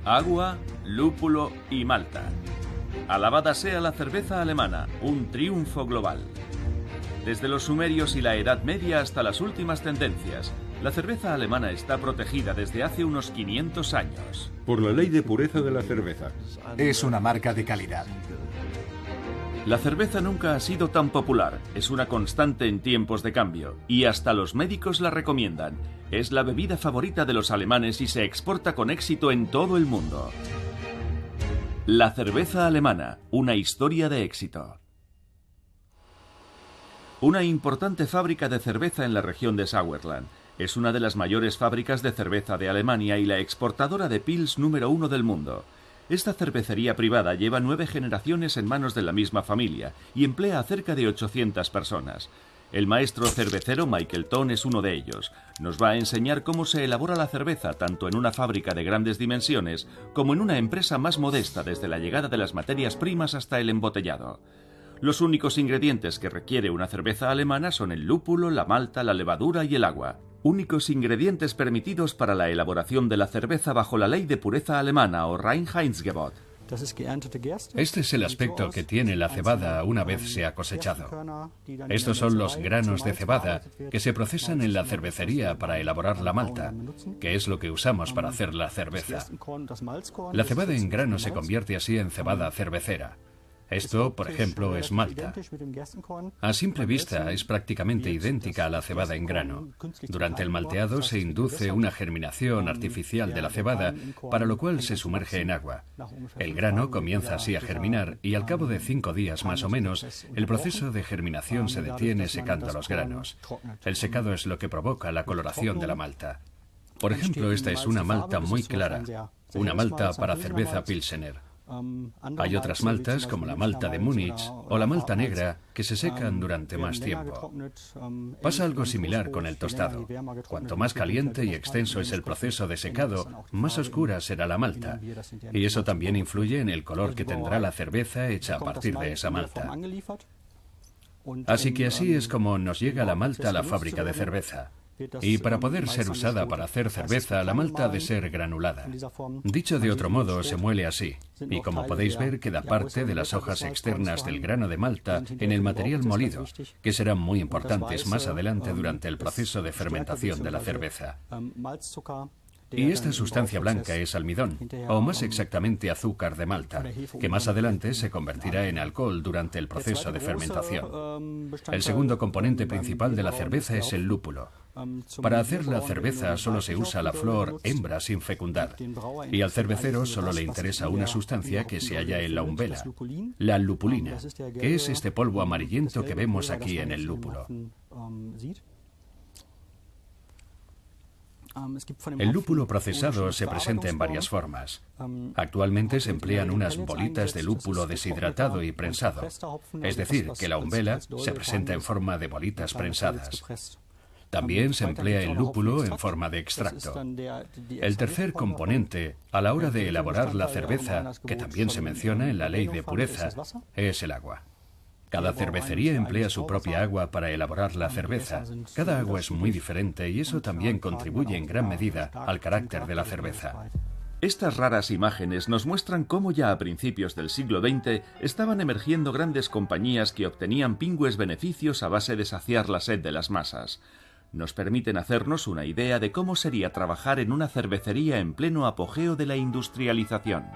agua, lúpulo y malta. Alabada sea la cerveza alemana, un triunfo global. Desde los sumerios y la Edad Media hasta las últimas tendencias, la cerveza alemana está protegida desde hace unos 500 años. Por la ley de pureza de la cerveza. Es una marca de calidad. La cerveza nunca ha sido tan popular, es una constante en tiempos de cambio, y hasta los médicos la recomiendan. Es la bebida favorita de los alemanes y se exporta con éxito en todo el mundo. La cerveza alemana, una historia de éxito. Una importante fábrica de cerveza en la región de Sauerland. Es una de las mayores fábricas de cerveza de Alemania y la exportadora de Pils número 1 del mundo. Esta cervecería privada lleva 9 generaciones en manos de la misma familia y emplea a cerca de 800 personas. El maestro cervecero Michael Ton es uno de ellos. Nos va a enseñar cómo se elabora la cerveza tanto en una fábrica de grandes dimensiones como en una empresa más modesta, desde la llegada de las materias primas hasta el embotellado. Los únicos ingredientes que requiere una cerveza alemana son el lúpulo, la malta, la levadura y el agua. Únicos ingredientes permitidos para la elaboración de la cerveza bajo la ley de pureza alemana o Reinheitsgebot. Este es el aspecto que tiene la cebada una vez se ha cosechado. Estos son los granos de cebada que se procesan en la cervecería para elaborar la malta, que es lo que usamos para hacer la cerveza. La cebada en grano se convierte así en cebada cervecera. Esto, por ejemplo, es malta. A simple vista es prácticamente idéntica a la cebada en grano. Durante el malteado se induce una germinación artificial de la cebada, para lo cual se sumerge en agua. El grano comienza así a germinar y al cabo de 5 días más o menos, el proceso de germinación se detiene secando los granos. El secado es lo que provoca la coloración de la malta. Por ejemplo, esta es una malta muy clara, una malta para cerveza Pilsener. Hay otras maltas, como la malta de Múnich o la malta negra, que se secan durante más tiempo. Pasa algo similar con el tostado. Cuanto más caliente y extenso es el proceso de secado, más oscura será la malta. Y eso también influye en el color que tendrá la cerveza hecha a partir de esa malta. Así que así es como nos llega la malta a la fábrica de cerveza. Y para poder ser usada para hacer cerveza, la malta ha de ser granulada. Dicho de otro modo, se muele así. Y como podéis ver, queda parte de las hojas externas del grano de malta en el material molido, que serán muy importantes más adelante durante el proceso de fermentación de la cerveza. Y esta sustancia blanca es almidón, o más exactamente azúcar de malta, que más adelante se convertirá en alcohol durante el proceso de fermentación. El segundo componente principal de la cerveza es el lúpulo. Para hacer la cerveza solo se usa la flor hembra sin fecundar, y al cervecero solo le interesa una sustancia que se halla en la umbela, la lupulina, que es este polvo amarillento que vemos aquí en el lúpulo. El lúpulo procesado se presenta en varias formas. Actualmente se emplean unas bolitas de lúpulo deshidratado y prensado, es decir, que la umbela se presenta en forma de bolitas prensadas. También se emplea el lúpulo en forma de extracto. El tercer componente, a la hora de elaborar la cerveza, que también se menciona en la ley de pureza, es el agua. Cada cervecería emplea su propia agua para elaborar la cerveza. Cada agua es muy diferente y eso también contribuye en gran medida al carácter de la cerveza. Estas raras imágenes nos muestran cómo ya a principios del siglo XX estaban emergiendo grandes compañías que obtenían pingües beneficios a base de saciar la sed de las masas. Nos permiten hacernos una idea de cómo sería trabajar en una cervecería en pleno apogeo de la industrialización.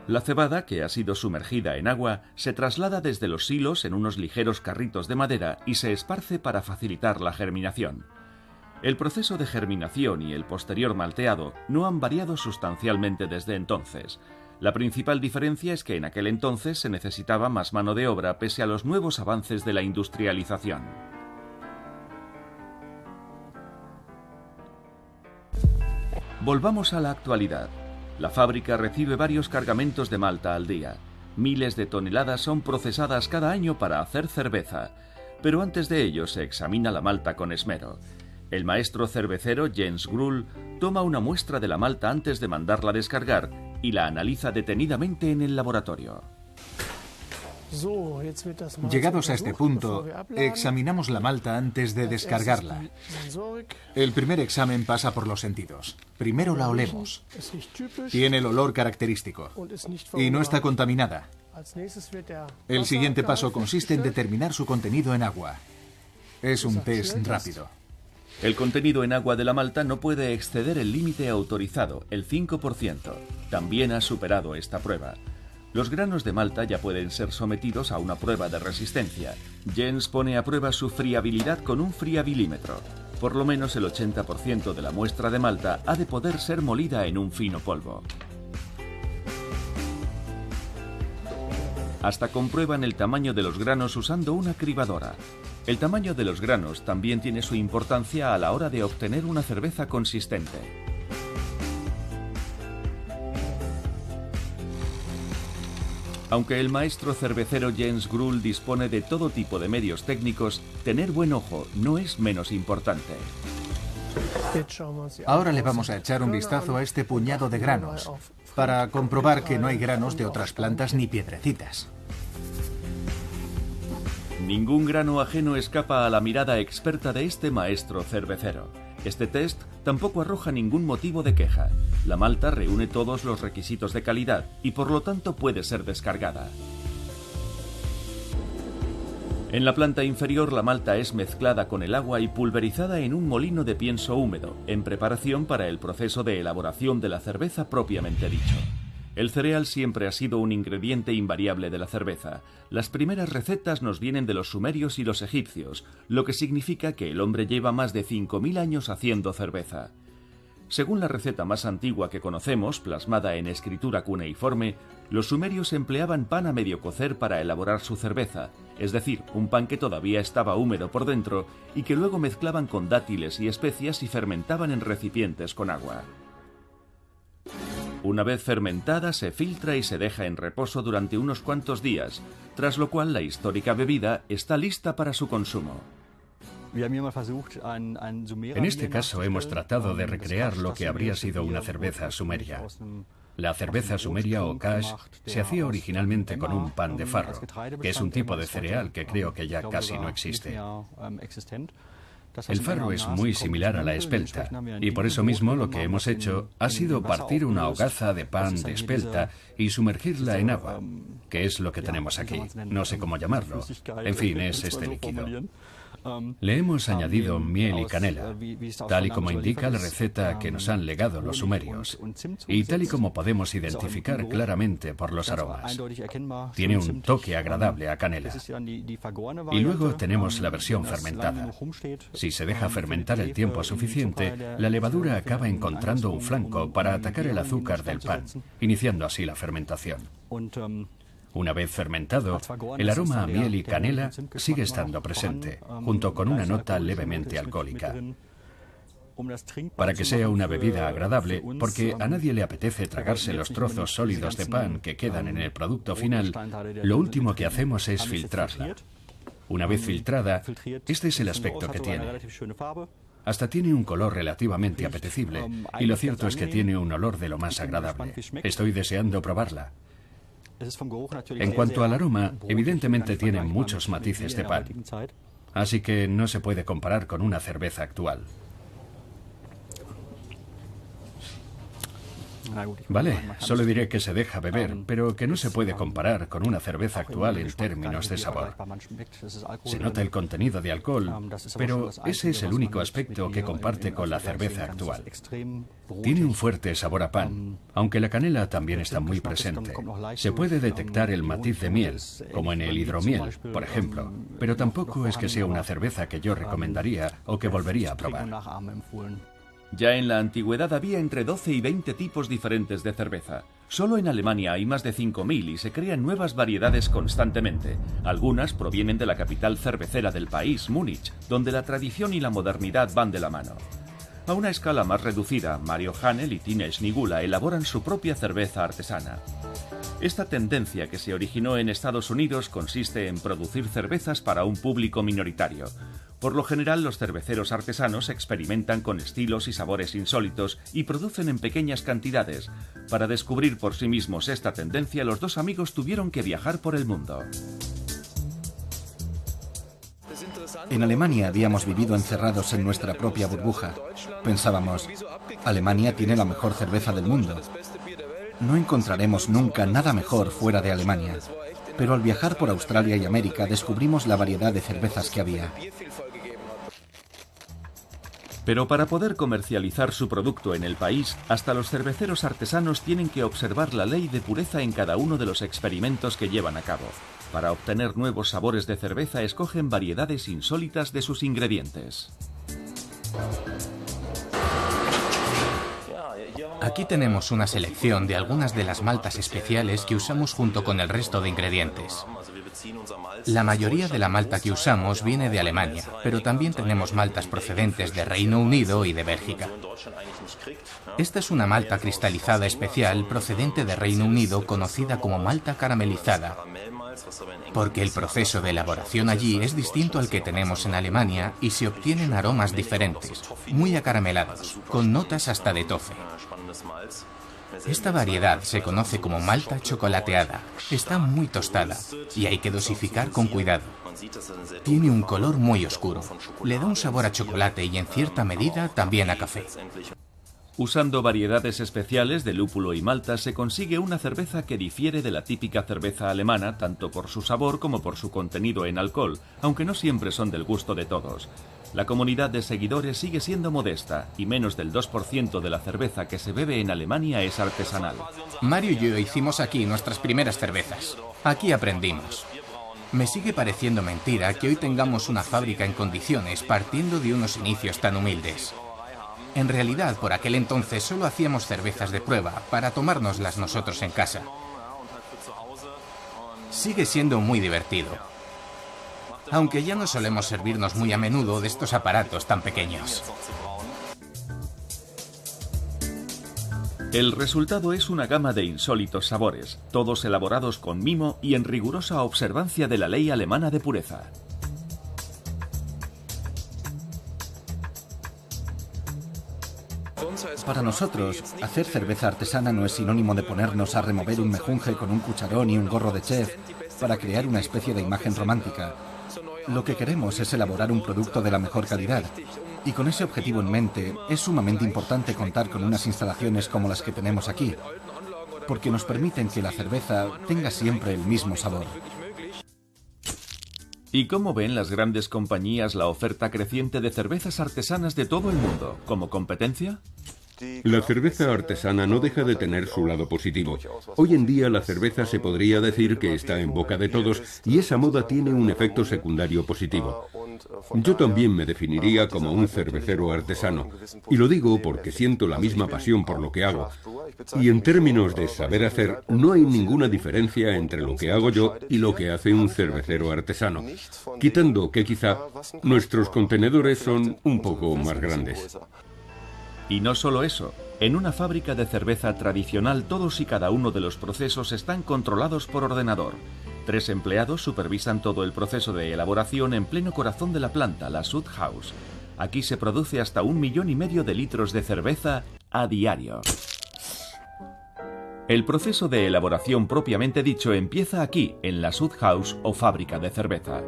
La cebada, que ha sido sumergida en agua, se traslada desde los silos en unos ligeros carritos de madera y se esparce para facilitar la germinación. El proceso de germinación y el posterior malteado no han variado sustancialmente desde entonces. La principal diferencia es que en aquel entonces se necesitaba más mano de obra pese a los nuevos avances de la industrialización. Volvamos a la actualidad. La fábrica recibe varios cargamentos de malta al día. Miles de toneladas son procesadas cada año para hacer cerveza, pero antes de ello se examina la malta con esmero. El maestro cervecero Jens Grull toma una muestra de la malta antes de mandarla descargar y la analiza detenidamente en el laboratorio. Llegados a este punto, examinamos la malta antes de descargarla. El primer examen pasa por los sentidos. Primero la olemos. Tiene el olor característico y no está contaminada. El siguiente paso consiste en determinar su contenido en agua. Es un test rápido. El contenido en agua de la malta no puede exceder el límite autorizado, el 5%. También ha superado esta prueba. Los granos de malta ya pueden ser sometidos a una prueba de resistencia. Jens pone a prueba su friabilidad con un friabilimétro. Por lo menos el 80% de la muestra de malta ha de poder ser molida en un fino polvo. Hasta comprueban el tamaño de los granos usando una cribadora. El tamaño de los granos también tiene su importancia a la hora de obtener una cerveza consistente. Aunque el maestro cervecero Jens Grull dispone de todo tipo de medios técnicos, tener buen ojo no es menos importante. Ahora le vamos a echar un vistazo a este puñado de granos, para comprobar que no hay granos de otras plantas ni piedrecitas. Ningún grano ajeno escapa a la mirada experta de este maestro cervecero. Este test tampoco arroja ningún motivo de queja. La malta reúne todos los requisitos de calidad y por lo tanto puede ser descargada. En la planta inferior la malta es mezclada con el agua y pulverizada en un molino de pienso húmedo, en preparación para el proceso de elaboración de la cerveza propiamente dicho. El cereal siempre ha sido un ingrediente invariable de la cerveza. Las primeras recetas nos vienen de los sumerios y los egipcios, lo que significa que el hombre lleva más de 5.000 años haciendo cerveza. Según la receta más antigua que conocemos, plasmada en escritura cuneiforme, los sumerios empleaban pan a medio cocer para elaborar su cerveza, es decir, un pan que todavía estaba húmedo por dentro y que luego mezclaban con dátiles y especias y fermentaban en recipientes con agua. Una vez fermentada se filtra y se deja en reposo durante unos cuantos días, tras lo cual la histórica bebida está lista para su consumo. En este caso hemos tratado de recrear lo que habría sido una cerveza sumeria. La cerveza sumeria o kash se hacía originalmente con un pan de farro, que es un tipo de cereal que creo que ya casi no existe. El farro es muy similar a la espelta, y por eso mismo lo que hemos hecho ha sido partir una hogaza de pan de espelta y sumergirla en agua, que es lo que tenemos aquí. No sé cómo llamarlo. En fin, es este líquido. Le hemos añadido miel y canela, tal y como indica la receta que nos han legado los sumerios, y tal y como podemos identificar claramente por los aromas. Tiene un toque agradable a canela. Y luego tenemos la versión fermentada. Si se deja fermentar el tiempo suficiente, la levadura acaba encontrando un flanco para atacar el azúcar del pan, iniciando así la fermentación. Una vez fermentado, el aroma a miel y canela sigue estando presente, junto con una nota levemente alcohólica. Para que sea una bebida agradable, porque a nadie le apetece tragarse los trozos sólidos de pan que quedan en el producto final, lo último que hacemos es filtrarla. Una vez filtrada, este es el aspecto que tiene. Hasta tiene un color relativamente apetecible, y lo cierto es que tiene un olor de lo más agradable. Estoy deseando probarla. En cuanto al aroma, evidentemente tiene muchos matices de pan, así que no se puede comparar con una cerveza actual. Vale, solo diré que se deja beber, pero que no se puede comparar con una cerveza actual en términos de sabor. Se nota el contenido de alcohol, pero ese es el único aspecto que comparte con la cerveza actual. Tiene un fuerte sabor a pan, aunque la canela también está muy presente. Se puede detectar el matiz de miel, como en el hidromiel, por ejemplo, pero tampoco es que sea una cerveza que yo recomendaría o que volvería a probar. Ya en la antigüedad había entre 12 y 20 tipos diferentes de cerveza. Solo en Alemania hay más de 5.000 y se crean nuevas variedades constantemente. Algunas provienen de la capital cervecera del país, Múnich, donde la tradición y la modernidad van de la mano. A una escala más reducida, Mario Hanel y Tine Schnigula elaboran su propia cerveza artesana. Esta tendencia que se originó en Estados Unidos consiste en producir cervezas para un público minoritario. Por lo general, los cerveceros artesanos experimentan con estilos y sabores insólitos y producen en pequeñas cantidades. Para descubrir por sí mismos esta tendencia, los dos amigos tuvieron que viajar por el mundo. En Alemania habíamos vivido encerrados en nuestra propia burbuja. Pensábamos, Alemania tiene la mejor cerveza del mundo. No encontraremos nunca nada mejor fuera de Alemania. Pero al viajar por Australia y América descubrimos la variedad de cervezas que había. Pero para poder comercializar su producto en el país, hasta los cerveceros artesanos tienen que observar la ley de pureza en cada uno de los experimentos que llevan a cabo. Para obtener nuevos sabores de cerveza, escogen variedades insólitas de sus ingredientes. Aquí tenemos una selección de algunas de las maltas especiales que usamos junto con el resto de ingredientes. La mayoría de la malta que usamos viene de Alemania, pero también tenemos maltas procedentes de Reino Unido y de Bélgica. Esta es una malta cristalizada especial procedente de Reino Unido conocida como malta caramelizada, porque el proceso de elaboración allí es distinto al que tenemos en Alemania y se obtienen aromas diferentes, muy acaramelados, con notas hasta de tofe. Esta variedad se conoce como malta chocolateada. Está muy tostada y hay que dosificar con cuidado. Tiene un color muy oscuro. Le da un sabor a chocolate y en cierta medida también a café. Usando variedades especiales de lúpulo y malta se consigue una cerveza que difiere de la típica cerveza alemana tanto por su sabor como por su contenido en alcohol, aunque no siempre son del gusto de todos. La comunidad de seguidores sigue siendo modesta y menos del 2% de la cerveza que se bebe en Alemania es artesanal. Mario y yo hicimos aquí nuestras primeras cervezas. Aquí aprendimos. Me sigue pareciendo mentira que hoy tengamos una fábrica en condiciones partiendo de unos inicios tan humildes. En realidad, por aquel entonces solo hacíamos cervezas de prueba para tomárnoslas nosotros en casa. Sigue siendo muy divertido, aunque ya no solemos servirnos muy a menudo de estos aparatos tan pequeños. El resultado es una gama de insólitos sabores, todos elaborados con mimo y en rigurosa observancia de la ley alemana de pureza. Para nosotros, hacer cerveza artesana no es sinónimo de ponernos a remover un mejunje con un cucharón y un gorro de chef para crear una especie de imagen romántica. Lo que queremos es elaborar un producto de la mejor calidad. Y con ese objetivo en mente, es sumamente importante contar con unas instalaciones como las que tenemos aquí, porque nos permiten que la cerveza tenga siempre el mismo sabor. ¿Y cómo ven las grandes compañías la oferta creciente de cervezas artesanas de todo el mundo? ¿Como competencia? La cerveza artesana no deja de tener su lado positivo. Hoy en día la cerveza se podría decir que está en boca de todos y esa moda tiene un efecto secundario positivo. Yo también me definiría como un cervecero artesano, y lo digo porque siento la misma pasión por lo que hago. Y en términos de saber hacer, no hay ninguna diferencia entre lo que hago yo y lo que hace un cervecero artesano, quitando que quizá nuestros contenedores son un poco más grandes. Y no solo eso, en una fábrica de cerveza tradicional todos y cada uno de los procesos están controlados por ordenador. 3 empleados supervisan todo el proceso de elaboración en pleno corazón de la planta, la Sud House. Aquí se produce hasta 1,5 millones de litros de cerveza a diario. El proceso de elaboración propiamente dicho empieza aquí, en la Sud House o fábrica de cerveza.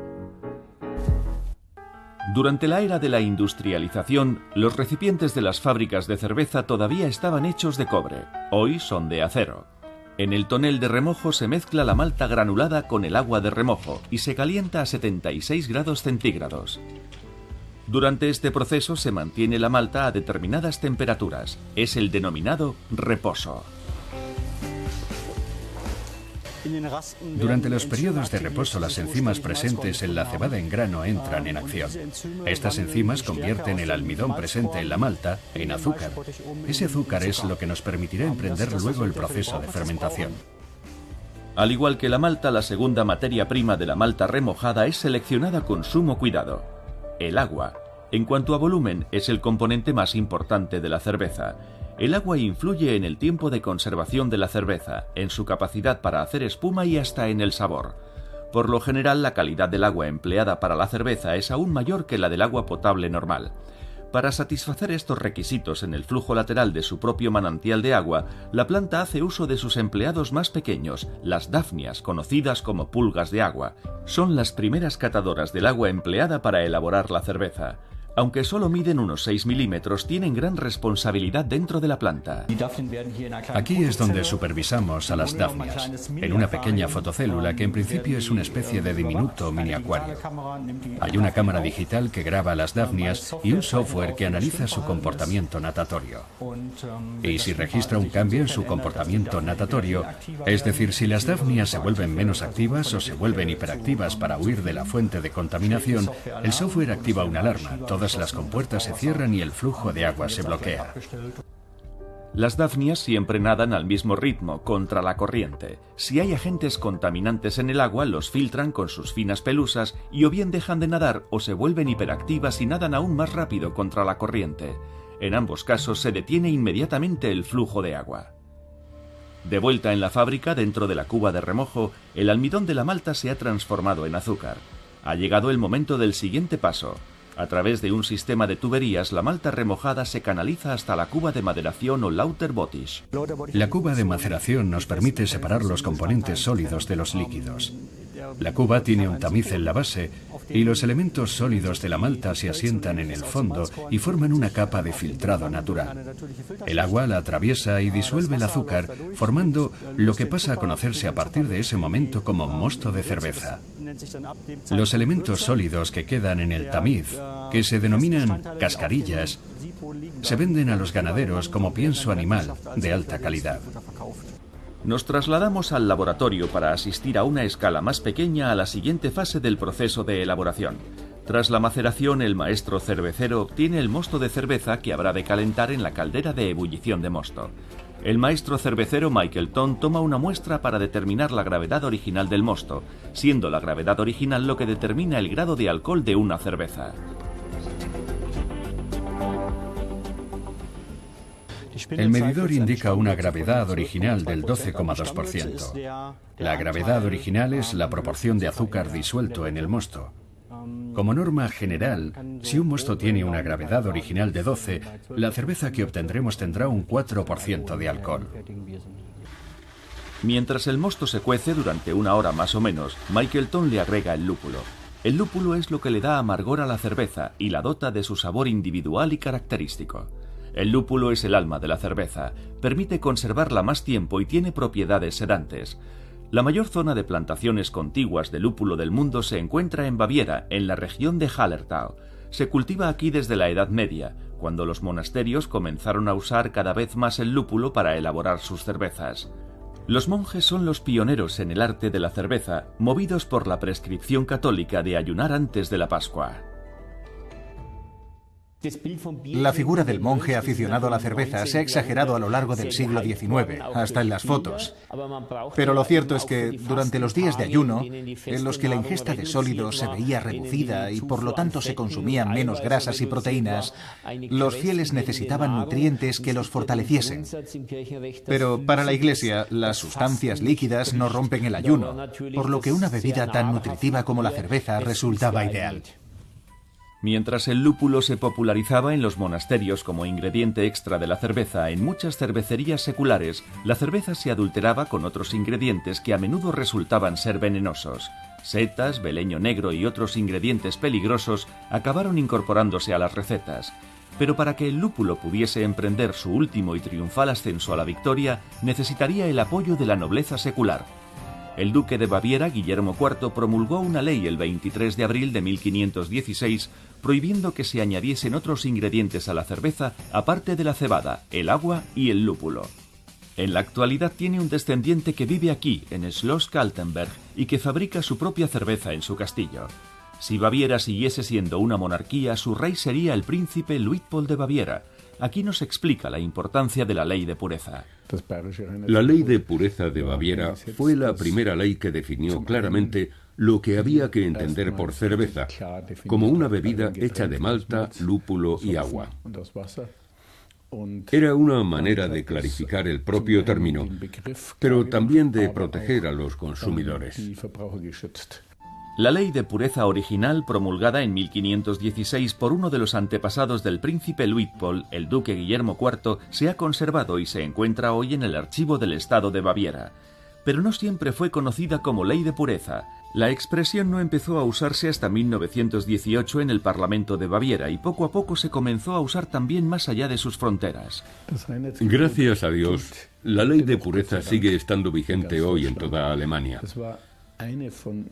Durante la era de la industrialización, los recipientes de las fábricas de cerveza todavía estaban hechos de cobre. Hoy son de acero. En el tonel de remojo se mezcla la malta granulada con el agua de remojo y se calienta a 76 grados centígrados. Durante este proceso se mantiene la malta a determinadas temperaturas. Es el denominado reposo. Durante los periodos de reposo, las enzimas presentes en la cebada en grano entran en acción. Estas enzimas convierten el almidón presente en la malta en azúcar. Ese azúcar es lo que nos permitirá emprender luego el proceso de fermentación. Al igual que la malta, la segunda materia prima de la malta remojada es seleccionada con sumo cuidado: el agua. En cuanto a volumen, es el componente más importante de la cerveza. El agua influye en el tiempo de conservación de la cerveza, en su capacidad para hacer espuma y hasta en el sabor. Por lo general, la calidad del agua empleada para la cerveza es aún mayor que la del agua potable normal. Para satisfacer estos requisitos en el flujo lateral de su propio manantial de agua, la planta hace uso de sus empleados más pequeños, las dafnias, conocidas como pulgas de agua. Son las primeras catadoras del agua empleada para elaborar la cerveza. Aunque solo miden unos 6 milímetros, tienen gran responsabilidad dentro de la planta. Aquí es donde supervisamos a las dafnias, en una pequeña fotocélula que en principio es una especie de diminuto mini acuario. Hay una cámara digital que graba a las dafnias y un software que analiza su comportamiento natatorio. Y si registra un cambio en su comportamiento natatorio, es decir, si las dafnias se vuelven menos activas o se vuelven hiperactivas para huir de la fuente de contaminación, el software activa una alarma. Todas las compuertas se cierran y el flujo de agua se bloquea. Las dafnias siempre nadan al mismo ritmo, contra la corriente. Si hay agentes contaminantes en el agua, los filtran con sus finas pelusas y o bien dejan de nadar o se vuelven hiperactivas y nadan aún más rápido contra la corriente. En ambos casos se detiene inmediatamente el flujo de agua. De vuelta en la fábrica, dentro de la cuba de remojo, el almidón de la malta se ha transformado en azúcar. Ha llegado el momento del siguiente paso. A través de un sistema de tuberías, la malta remojada se canaliza hasta la cuba de maderación o Lauterbottich. La cuba de maceración nos permite separar los componentes sólidos de los líquidos. La cuba tiene un tamiz en la base y los elementos sólidos de la malta se asientan en el fondo y forman una capa de filtrado natural. El agua la atraviesa y disuelve el azúcar, formando lo que pasa a conocerse a partir de ese momento como mosto de cerveza. Los elementos sólidos que quedan en el tamiz, que se denominan cascarillas, se venden a los ganaderos como pienso animal de alta calidad. Nos trasladamos al laboratorio para asistir a una escala más pequeña a la siguiente fase del proceso de elaboración. Tras la maceración, el maestro cervecero obtiene el mosto de cerveza que habrá de calentar en la caldera de ebullición de mosto. El maestro cervecero Michael Ton toma una muestra para determinar la gravedad original del mosto, siendo la gravedad original lo que determina el grado de alcohol de una cerveza. El medidor indica una gravedad original del 12,2%. La gravedad original es la proporción de azúcar disuelto en el mosto. Como norma general, si un mosto tiene una gravedad original de 12, la cerveza que obtendremos tendrá un 4% de alcohol. Mientras el mosto se cuece durante una hora más o menos, Michael Ton le agrega el lúpulo. El lúpulo es lo que le da amargor a la cerveza y la dota de su sabor individual y característico. El lúpulo es el alma de la cerveza, permite conservarla más tiempo y tiene propiedades sedantes. La mayor zona de plantaciones contiguas de lúpulo del mundo se encuentra en Baviera, en la región de Hallertau. Se cultiva aquí desde la Edad Media, cuando los monasterios comenzaron a usar cada vez más el lúpulo para elaborar sus cervezas. Los monjes son los pioneros en el arte de la cerveza, movidos por la prescripción católica de ayunar antes de la Pascua. La figura del monje aficionado a la cerveza se ha exagerado a lo largo del siglo XIX, hasta en las fotos. Pero lo cierto es que durante los días de ayuno, en los que la ingesta de sólidos se veía reducida y por lo tanto se consumían menos grasas y proteínas, los fieles necesitaban nutrientes que los fortaleciesen. Pero para la Iglesia, las sustancias líquidas no rompen el ayuno, por lo que una bebida tan nutritiva como la cerveza resultaba ideal. Mientras el lúpulo se popularizaba en los monasterios como ingrediente extra de la cerveza, en muchas cervecerías seculares, la cerveza se adulteraba con otros ingredientes que a menudo resultaban ser venenosos. Setas, beleño negro y otros ingredientes peligrosos acabaron incorporándose a las recetas. Pero para que el lúpulo pudiese emprender su último y triunfal ascenso a la victoria, necesitaría el apoyo de la nobleza secular. El duque de Baviera, Guillermo IV, promulgó una ley el 23 de abril de 1516 prohibiendo que se añadiesen otros ingredientes a la cerveza aparte de la cebada, el agua y el lúpulo. En la actualidad tiene un descendiente que vive aquí, en Schloss Kaltenberg, y que fabrica su propia cerveza en su castillo. Si Baviera siguiese siendo una monarquía, su rey sería el príncipe Luitpold de Baviera. Aquí nos explica la importancia de la ley de pureza. La ley de pureza de Baviera fue la primera ley que definió claramente lo que había que entender por cerveza, como una bebida hecha de malta, lúpulo y agua. Era una manera de clarificar el propio término, pero también de proteger a los consumidores. La ley de pureza original, promulgada en 1516 por uno de los antepasados del príncipe Luitpold, el duque Guillermo IV, se ha conservado y se encuentra hoy en el archivo del Estado de Baviera. Pero no siempre fue conocida como ley de pureza. La expresión no empezó a usarse hasta 1918 en el Parlamento de Baviera y poco a poco se comenzó a usar también más allá de sus fronteras. Gracias a Dios, la ley de pureza sigue estando vigente hoy en toda Alemania.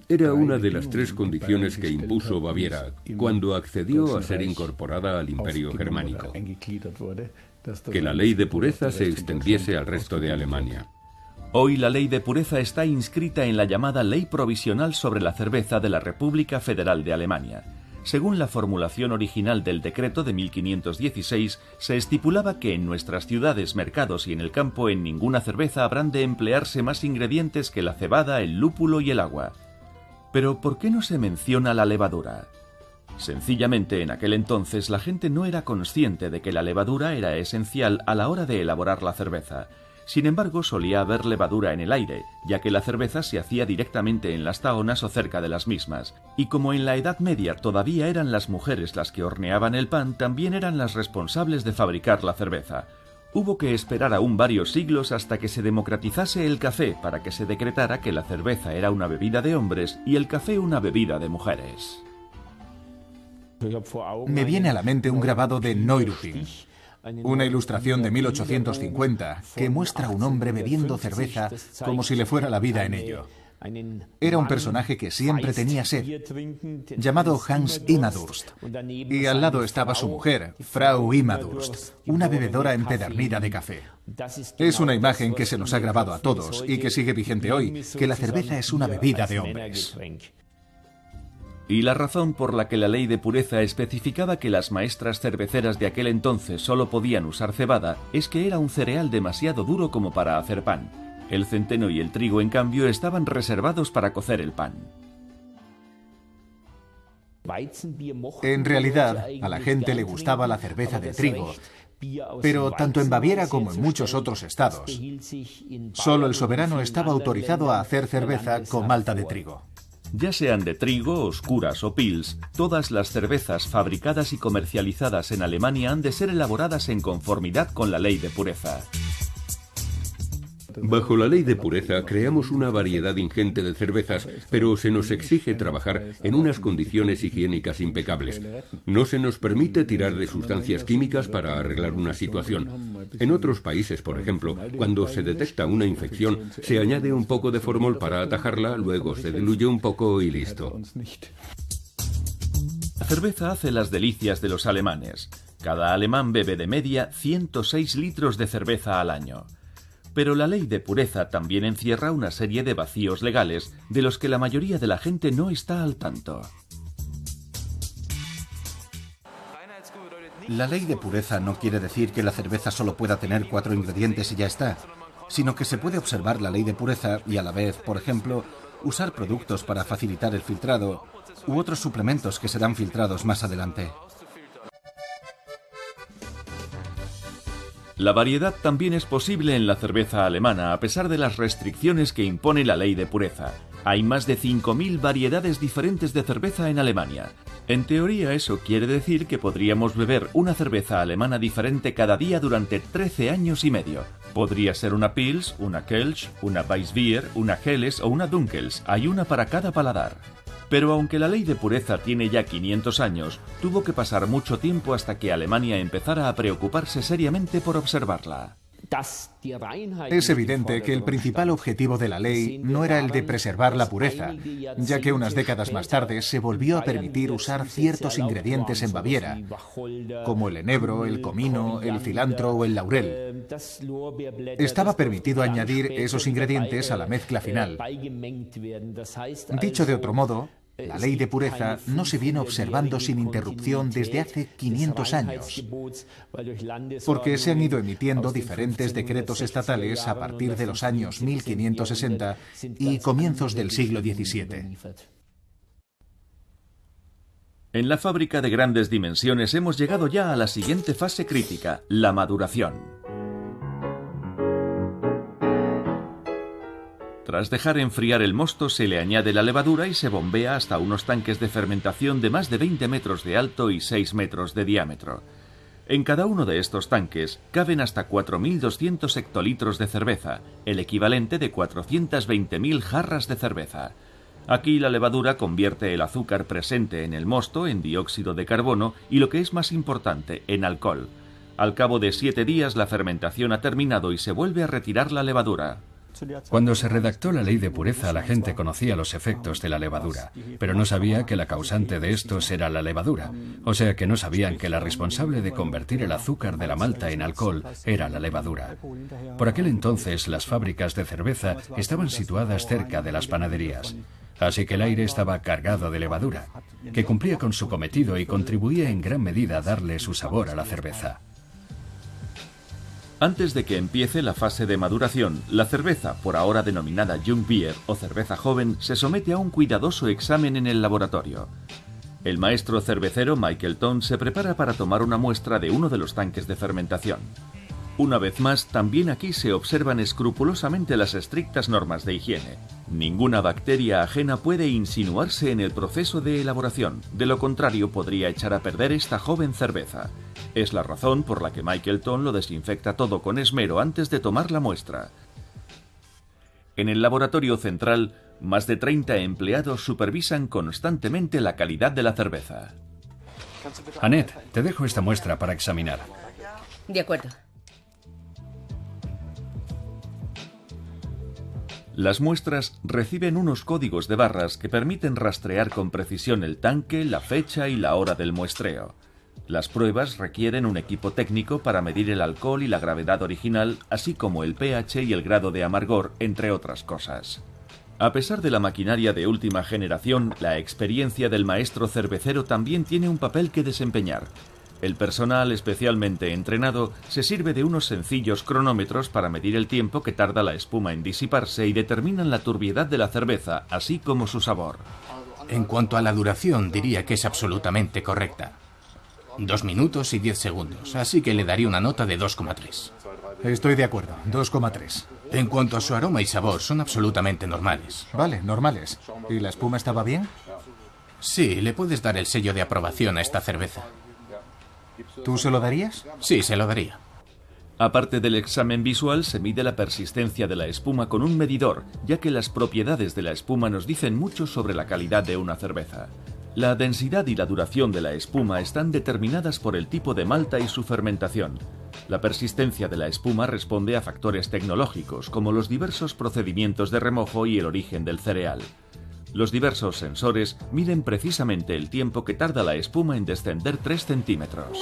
Era una de las 3 condiciones que impuso Baviera cuando accedió a ser incorporada al Imperio Germánico: que la ley de pureza se extendiese al resto de Alemania. Hoy la ley de pureza está inscrita en la llamada Ley Provisional sobre la Cerveza de la República Federal de Alemania. Según la formulación original del decreto de 1516, se estipulaba que en nuestras ciudades, mercados y en el campo en ninguna cerveza habrán de emplearse más ingredientes que la cebada, el lúpulo y el agua. Pero ¿por qué no se menciona la levadura? Sencillamente, en aquel entonces la gente no era consciente de que la levadura era esencial a la hora de elaborar la cerveza. Sin embargo, solía haber levadura en el aire, ya que la cerveza se hacía directamente en las tahonas o cerca de las mismas. Y como en la Edad Media todavía eran las mujeres las que horneaban el pan, también eran las responsables de fabricar la cerveza. Hubo que esperar aún varios siglos hasta que se democratizase el café para que se decretara que la cerveza era una bebida de hombres y el café una bebida de mujeres. Me viene a la mente un grabado de Neuruppin, una ilustración de 1850 que muestra a un hombre bebiendo cerveza como si le fuera la vida en ello. Era un personaje que siempre tenía sed, llamado Hans Immadurst, y al lado estaba su mujer, Frau Immadurst, una bebedora empedernida de café. Es una imagen que se nos ha grabado a todos y que sigue vigente hoy, que la cerveza es una bebida de hombres. Y la razón por la que la ley de pureza especificaba que las maestras cerveceras de aquel entonces solo podían usar cebada es que era un cereal demasiado duro como para hacer pan. El centeno y el trigo, en cambio, estaban reservados para cocer el pan. En realidad, a la gente le gustaba la cerveza de trigo, pero tanto en Baviera como en muchos otros estados, solo el soberano estaba autorizado a hacer cerveza con malta de trigo. Ya sean de trigo, oscuras o pils, todas las cervezas fabricadas y comercializadas en Alemania han de ser elaboradas en conformidad con la ley de pureza. Bajo la ley de pureza creamos una variedad ingente de cervezas, pero se nos exige trabajar en unas condiciones higiénicas impecables. No se nos permite tirar de sustancias químicas para arreglar una situación. En otros países, por ejemplo, cuando se detecta una infección, se añade un poco de formol para atajarla, luego se diluye un poco y listo. La cerveza hace las delicias de los alemanes. Cada alemán bebe de media 106 litros de cerveza al año. Pero la ley de pureza también encierra una serie de vacíos legales de los que la mayoría de la gente no está al tanto. La ley de pureza no quiere decir que la cerveza solo pueda tener 4 ingredientes y ya está, sino que se puede observar la ley de pureza y a la vez, por ejemplo, usar productos para facilitar el filtrado u otros suplementos que serán filtrados más adelante. La variedad también es posible en la cerveza alemana, a pesar de las restricciones que impone la ley de pureza. Hay más de 5.000 variedades diferentes de cerveza en Alemania. En teoría, eso quiere decir que podríamos beber una cerveza alemana diferente cada día durante 13 años y medio. Podría ser una Pils, una Kelch, una Weissbier, una Helles o una Dunkels. Hay una para cada paladar. Pero aunque la ley de pureza tiene ya 500 años, tuvo que pasar mucho tiempo hasta que Alemania empezara a preocuparse seriamente por observarla. Es evidente que el principal objetivo de la ley no era el de preservar la pureza, ya que unas décadas más tarde se volvió a permitir usar ciertos ingredientes en Baviera, como el enebro, el comino, el cilantro o el laurel. Estaba permitido añadir esos ingredientes a la mezcla final. Dicho de otro modo, la ley de pureza no se viene observando sin interrupción desde hace 500 años, porque se han ido emitiendo diferentes decretos estatales a partir de los años 1560 y comienzos del siglo XVII. En la fábrica de grandes dimensiones hemos llegado ya a la siguiente fase crítica, la maduración. Tras dejar enfriar el mosto se le añade la levadura y se bombea hasta unos tanques de fermentación de más de 20 metros de alto y 6 metros de diámetro. En cada uno de estos tanques caben hasta 4.200 hectolitros de cerveza, el equivalente de 420.000 jarras de cerveza. Aquí la levadura convierte el azúcar presente en el mosto en dióxido de carbono y, lo que es más importante, en alcohol. Al cabo de 7 días la fermentación ha terminado y se vuelve a retirar la levadura. Cuando se redactó la ley de pureza, la gente conocía los efectos de la levadura, pero no sabía que la causante de estos era la levadura. O sea que no sabían que la responsable de convertir el azúcar de la malta en alcohol era la levadura. Por aquel entonces, las fábricas de cerveza estaban situadas cerca de las panaderías. Así que el aire estaba cargado de levadura, que cumplía con su cometido y contribuía en gran medida a darle su sabor a la cerveza. Antes de que empiece la fase de maduración, la cerveza, por ahora denominada Young Beer o cerveza joven, se somete a un cuidadoso examen en el laboratorio. El maestro cervecero Michael Ton se prepara para tomar una muestra de uno de los tanques de fermentación. Una vez más, también aquí se observan escrupulosamente las estrictas normas de higiene. Ninguna bacteria ajena puede insinuarse en el proceso de elaboración, de lo contrario podría echar a perder esta joven cerveza. Es la razón por la que Michael Ton lo desinfecta todo con esmero antes de tomar la muestra. En el laboratorio central, más de 30 empleados supervisan constantemente la calidad de la cerveza. Annette, te dejo esta muestra para examinar. De acuerdo. Las muestras reciben unos códigos de barras que permiten rastrear con precisión el tanque, la fecha y la hora del muestreo. Las pruebas requieren un equipo técnico para medir el alcohol y la gravedad original, así como el pH y el grado de amargor, entre otras cosas. A pesar de la maquinaria de última generación, la experiencia del maestro cervecero también tiene un papel que desempeñar. El personal especialmente entrenado se sirve de unos sencillos cronómetros para medir el tiempo que tarda la espuma en disiparse y determinan la turbiedad de la cerveza, así como su sabor. En cuanto a la duración, diría que es absolutamente correcta. 2 minutos y 10 segundos, así que le daría una nota de 2,3. Estoy de acuerdo, 2,3. En cuanto a su aroma y sabor, son absolutamente normales. Vale, normales. ¿Y la espuma estaba bien? Sí, le puedes dar el sello de aprobación a esta cerveza. ¿Tú se lo darías? Sí, se lo daría. Aparte del examen visual, se mide la persistencia de la espuma con un medidor, ya que las propiedades de la espuma nos dicen mucho sobre la calidad de una cerveza. La densidad y la duración de la espuma están determinadas por el tipo de malta y su fermentación. La persistencia de la espuma responde a factores tecnológicos, como los diversos procedimientos de remojo y el origen del cereal. Los diversos sensores miden precisamente el tiempo que tarda la espuma en descender 3 centímetros.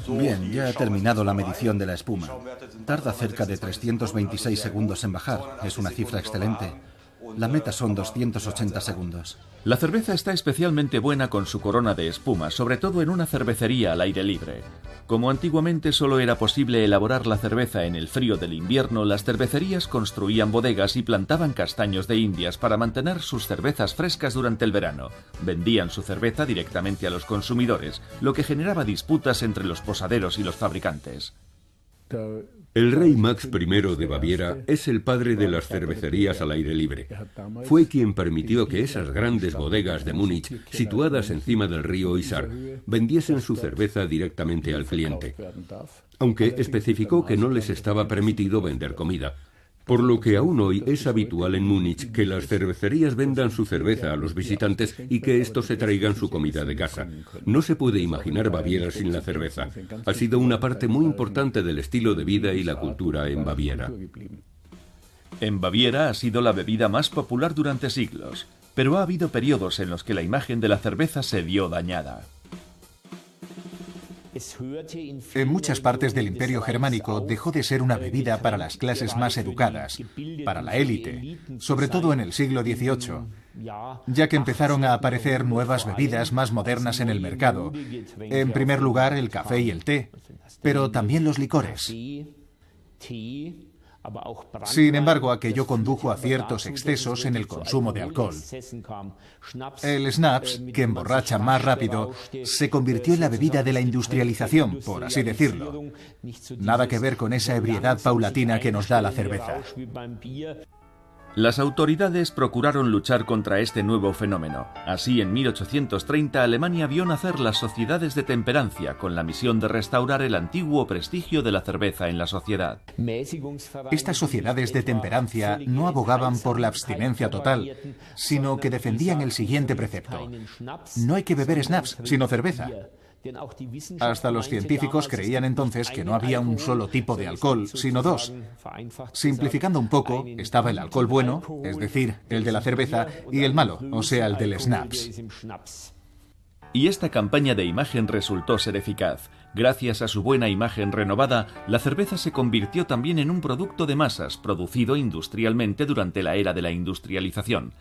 Bien, ya ha terminado la medición de la espuma. Tarda cerca de 326 segundos en bajar. Es una cifra excelente. La meta son 280 segundos. La cerveza está especialmente buena con su corona de espuma, sobre todo en una cervecería al aire libre. Como antiguamente solo era posible elaborar la cerveza en el frío del invierno, las cervecerías construían bodegas y plantaban castaños de Indias para mantener sus cervezas frescas durante el verano. Vendían su cerveza directamente a los consumidores, lo que generaba disputas entre los posaderos y los fabricantes. El rey Max I de Baviera es el padre de las cervecerías al aire libre. Fue quien permitió que esas grandes bodegas de Múnich, situadas encima del río Isar, vendiesen su cerveza directamente al cliente, aunque especificó que no les estaba permitido vender comida. Por lo que aún hoy es habitual en Múnich que las cervecerías vendan su cerveza a los visitantes y que estos se traigan su comida de casa. No se puede imaginar Baviera sin la cerveza. Ha sido una parte muy importante del estilo de vida y la cultura en Baviera. En Baviera ha sido la bebida más popular durante siglos, pero ha habido periodos en los que la imagen de la cerveza se vio dañada. En muchas partes del Imperio Germánico dejó de ser una bebida para las clases más educadas, para la élite, sobre todo en el siglo XVIII, ya que empezaron a aparecer nuevas bebidas más modernas en el mercado. En primer lugar, el café y el té, pero también los licores. Sin embargo, aquello condujo a ciertos excesos en el consumo de alcohol. El schnapps, que emborracha más rápido, se convirtió en la bebida de la industrialización, por así decirlo. Nada que ver con esa ebriedad paulatina que nos da la cerveza. Las autoridades procuraron luchar contra este nuevo fenómeno. Así, en 1830, Alemania vio nacer las sociedades de temperancia, con la misión de restaurar el antiguo prestigio de la cerveza en la sociedad. Estas sociedades de temperancia no abogaban por la abstinencia total, sino que defendían el siguiente precepto: no hay que beber schnapps, sino cerveza. Hasta los científicos creían entonces que no había un solo tipo de alcohol, sino dos. Simplificando un poco, estaba el alcohol bueno, es decir, el de la cerveza, y el malo, o sea, el del schnapps. Y esta campaña de imagen resultó ser eficaz. Gracias a su buena imagen renovada, la cerveza se convirtió también en un producto de masas, producido industrialmente durante la era de la industrialización.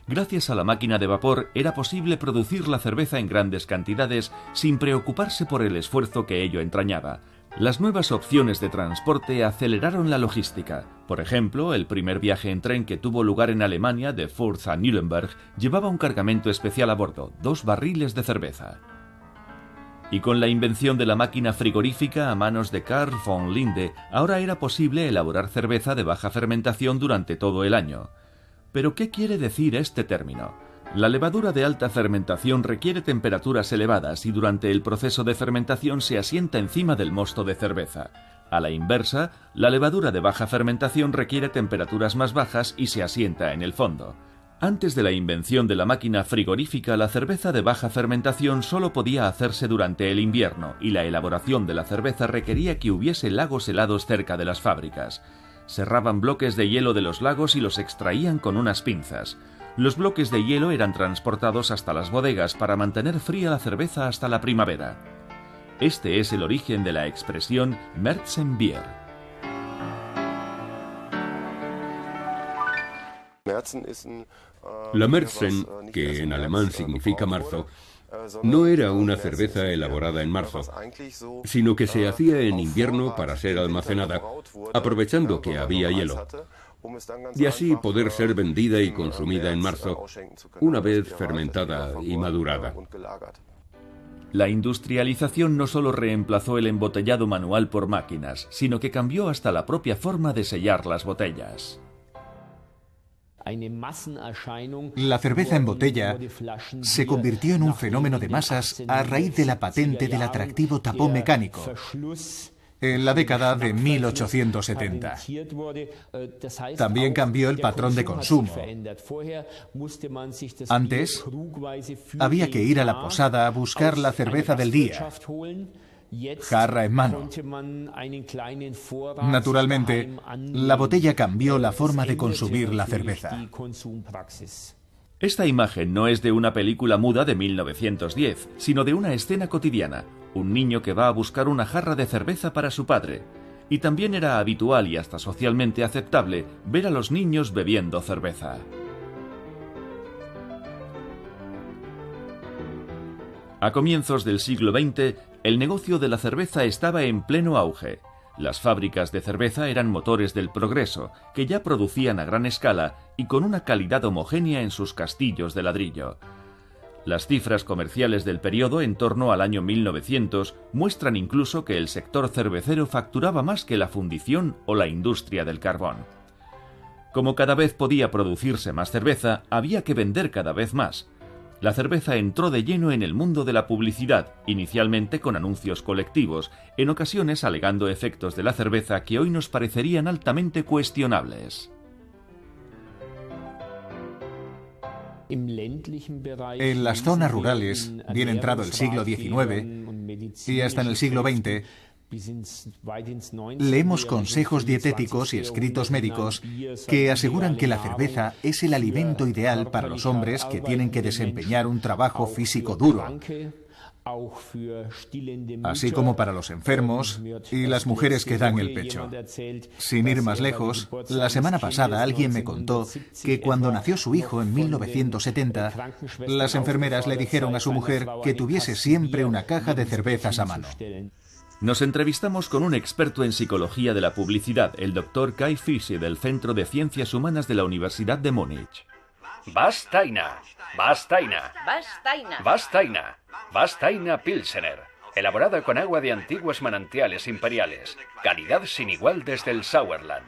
Gracias a la máquina de vapor era posible producir la cerveza en grandes cantidades sin preocuparse por el esfuerzo que ello entrañaba. Las nuevas opciones de transporte aceleraron la logística. Por ejemplo, el primer viaje en tren que tuvo lugar en Alemania, de Fürth a Nuremberg, llevaba un cargamento especial a bordo, 2 barriles de cerveza. Y con la invención de la máquina frigorífica a manos de Carl von Linde, ahora era posible elaborar cerveza de baja fermentación durante todo el año. ¿Pero qué quiere decir este término? La levadura de alta fermentación requiere temperaturas elevadas y durante el proceso de fermentación se asienta encima del mosto de cerveza. A la inversa, la levadura de baja fermentación requiere temperaturas más bajas y se asienta en el fondo. Antes de la invención de la máquina frigorífica, la cerveza de baja fermentación solo podía hacerse durante el invierno y la elaboración de la cerveza requería que hubiese lagos helados cerca de las fábricas. Cerraban bloques de hielo de los lagos y los extraían con unas pinzas. Los bloques de hielo eran transportados hasta las bodegas para mantener fría la cerveza hasta la primavera. Este es el origen de la expresión Märzenbier. La Märzen, que en alemán significa marzo, no era una cerveza elaborada en marzo, sino que se hacía en invierno para ser almacenada, aprovechando que había hielo, y así poder ser vendida y consumida en marzo, una vez fermentada y madurada. La industrialización no solo reemplazó el embotellado manual por máquinas, sino que cambió hasta la propia forma de sellar las botellas. La cerveza en botella se convirtió en un fenómeno de masas a raíz de la patente del atractivo tapón mecánico en la década de 1870. También cambió el patrón de consumo. Antes, había que ir a la posada a buscar la cerveza del día, jarra en mano. Naturalmente, la botella cambió la forma de consumir la cerveza. Esta imagen no es de una película muda de 1910, sino de una escena cotidiana, un niño que va a buscar una jarra de cerveza para su padre. Y también era habitual y hasta socialmente aceptable ver a los niños bebiendo cerveza. A comienzos del siglo XX, el negocio de la cerveza estaba en pleno auge. Las fábricas de cerveza eran motores del progreso, que ya producían a gran escala y con una calidad homogénea en sus castillos de ladrillo. Las cifras comerciales del periodo en torno al año 1900 muestran incluso que el sector cervecero facturaba más que la fundición o la industria del carbón. Como cada vez podía producirse más cerveza, había que vender cada vez más. La cerveza entró de lleno en el mundo de la publicidad, inicialmente con anuncios colectivos, en ocasiones alegando efectos de la cerveza que hoy nos parecerían altamente cuestionables. En las zonas rurales, bien entrado el siglo XIX y hasta en el siglo XX, leemos consejos dietéticos y escritos médicos que aseguran que la cerveza es el alimento ideal para los hombres que tienen que desempeñar un trabajo físico duro, así como para los enfermos y las mujeres que dan el pecho. Sin ir más lejos, la semana pasada alguien me contó que cuando nació su hijo en 1970, las enfermeras le dijeron a su mujer que tuviese siempre una caja de cervezas a mano. Nos entrevistamos con un experto en psicología de la publicidad, el Dr. Kai Fische, del Centro de Ciencias Humanas de la Universidad de Múnich. Bastaina Pilsener, elaborada con agua de antiguos manantiales imperiales, calidad sin igual desde el Sauerland.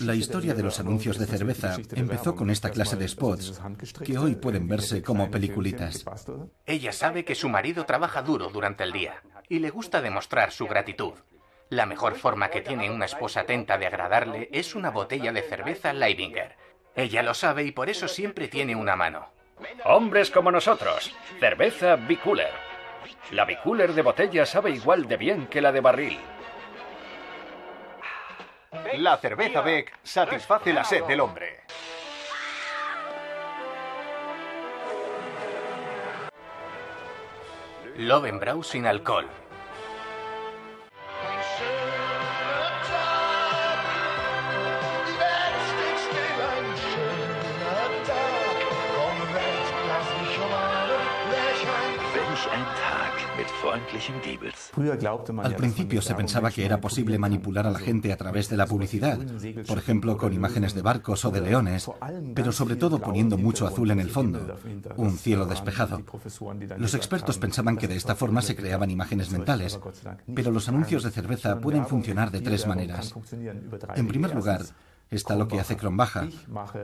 La historia de los anuncios de cerveza empezó con esta clase de spots, que hoy pueden verse como peliculitas. Ella sabe que su marido trabaja duro durante el día y le gusta demostrar su gratitud. La mejor forma que tiene una esposa atenta de agradarle es una botella de cerveza Leibinger. Ella lo sabe y por eso siempre tiene una mano. Hombres como nosotros, cerveza Bicooler. La Bicooler de botella sabe igual de bien que la de barril. La cerveza Beck satisface la sed del hombre. Löwenbräu sin alcohol. Al principio se pensaba que era posible manipular a la gente a través de la publicidad, por ejemplo con imágenes de barcos o de leones, pero sobre todo poniendo mucho azul en el fondo, un cielo despejado. Los expertos pensaban que de esta forma se creaban imágenes mentales, pero los anuncios de cerveza pueden funcionar de tres maneras. En primer lugar, está lo que hace Krombacher.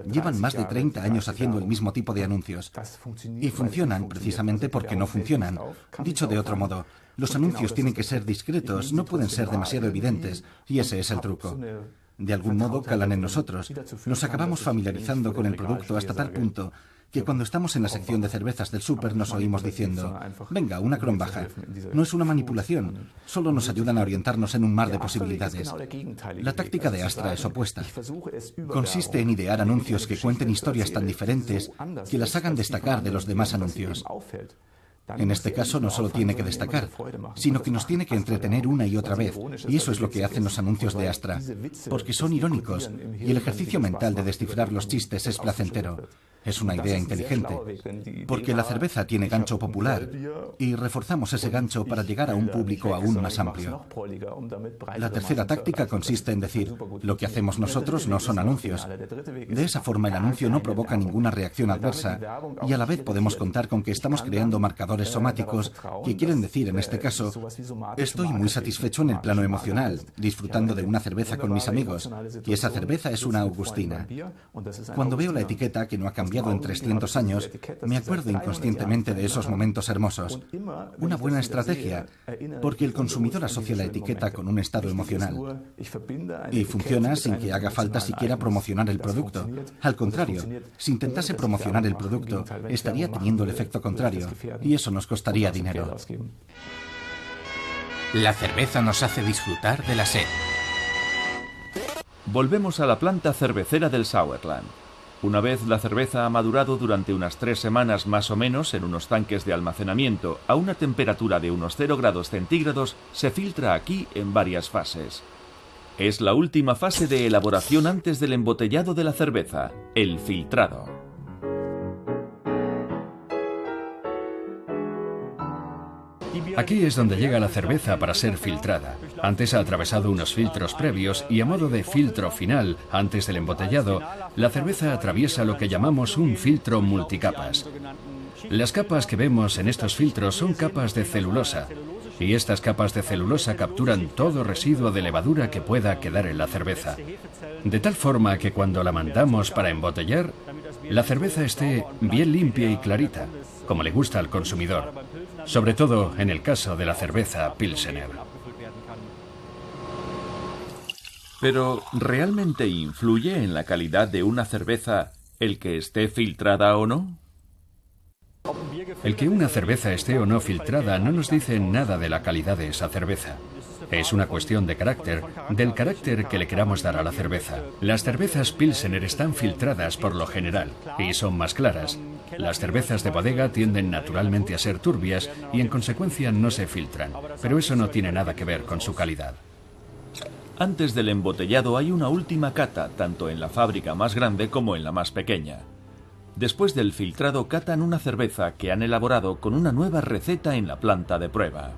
Llevan más de 30 años haciendo el mismo tipo de anuncios. Y funcionan precisamente porque no funcionan. Dicho de otro modo, los anuncios tienen que ser discretos, no pueden ser demasiado evidentes, y ese es el truco. De algún modo calan en nosotros. Nos acabamos familiarizando con el producto hasta tal punto que cuando estamos en la sección de cervezas del súper nos oímos diciendo: venga, una Krombacher. No es una manipulación, solo nos ayudan a orientarnos en un mar de posibilidades. La táctica de Astra es opuesta. Consiste en idear anuncios que cuenten historias tan diferentes que las hagan destacar de los demás anuncios. En este caso no solo tiene que destacar, sino que nos tiene que entretener una y otra vez, y eso es lo que hacen los anuncios de Astra, porque son irónicos, y el ejercicio mental de descifrar los chistes es placentero. Es una idea inteligente, porque la cerveza tiene gancho popular y reforzamos ese gancho para llegar a un público aún más amplio. La tercera táctica consiste en decir: lo que hacemos nosotros no son anuncios. De esa forma el anuncio no provoca ninguna reacción adversa y a la vez podemos contar con que estamos creando marcadores somáticos que quieren decir, en este caso: estoy muy satisfecho en el plano emocional, disfrutando de una cerveza con mis amigos, y esa cerveza es una Augustina. Cuando veo la etiqueta, que no ha cambiado en 300 años, me acuerdo inconscientemente de esos momentos hermosos. Una buena estrategia, porque el consumidor asocia la etiqueta con un estado emocional. Y funciona sin que haga falta siquiera promocionar el producto. Al contrario, si intentase promocionar el producto, estaría teniendo el efecto contrario, y eso nos costaría dinero. La cerveza nos hace disfrutar de la sed. Volvemos a la planta cervecera del Sauerland. Una vez la cerveza ha madurado durante unas 3 semanas más o menos en unos tanques de almacenamiento a una temperatura de unos 0 grados centígrados, se filtra aquí en varias fases. Es la última fase de elaboración antes del embotellado de la cerveza, el filtrado. Aquí es donde llega la cerveza para ser filtrada. Antes ha atravesado unos filtros previos y a modo de filtro final, antes del embotellado, la cerveza atraviesa lo que llamamos un filtro multicapas. Las capas que vemos en estos filtros son capas de celulosa, y estas capas de celulosa capturan todo residuo de levadura que pueda quedar en la cerveza. De tal forma que cuando la mandamos para embotellar, la cerveza esté bien limpia y clarita, como le gusta al consumidor, sobre todo en el caso de la cerveza Pilsener. Pero, ¿realmente influye en la calidad de una cerveza el que esté filtrada o no? El que una cerveza esté o no filtrada no nos dice nada de la calidad de esa cerveza. Es una cuestión de carácter, del carácter que le queramos dar a la cerveza. Las cervezas Pilsener están filtradas por lo general y son más claras. Las cervezas de bodega tienden naturalmente a ser turbias y en consecuencia no se filtran, pero eso no tiene nada que ver con su calidad. Antes del embotellado hay una última cata, tanto en la fábrica más grande como en la más pequeña. Después del filtrado catan una cerveza que han elaborado con una nueva receta en la planta de prueba.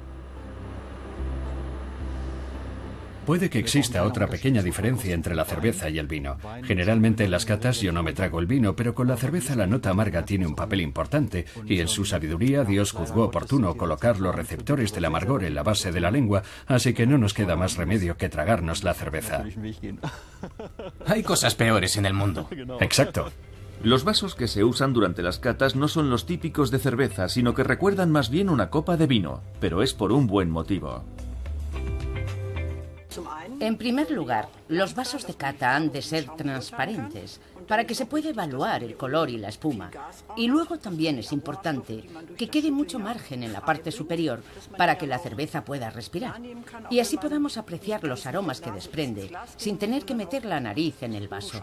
Puede que exista otra pequeña diferencia entre la cerveza y el vino. Generalmente en las catas yo no me trago el vino, pero con la cerveza la nota amarga tiene un papel importante y en su sabiduría Dios juzgó oportuno colocar los receptores del amargor en la base de la lengua, así que no nos queda más remedio que tragarnos la cerveza. Hay cosas peores en el mundo. Exacto. Los vasos que se usan durante las catas no son los típicos de cerveza, sino que recuerdan más bien una copa de vino, pero es por un buen motivo. En primer lugar, los vasos de cata han de ser transparentes para que se pueda evaluar el color y la espuma. Y luego también es importante que quede mucho margen en la parte superior para que la cerveza pueda respirar y así podamos apreciar los aromas que desprende sin tener que meter la nariz en el vaso.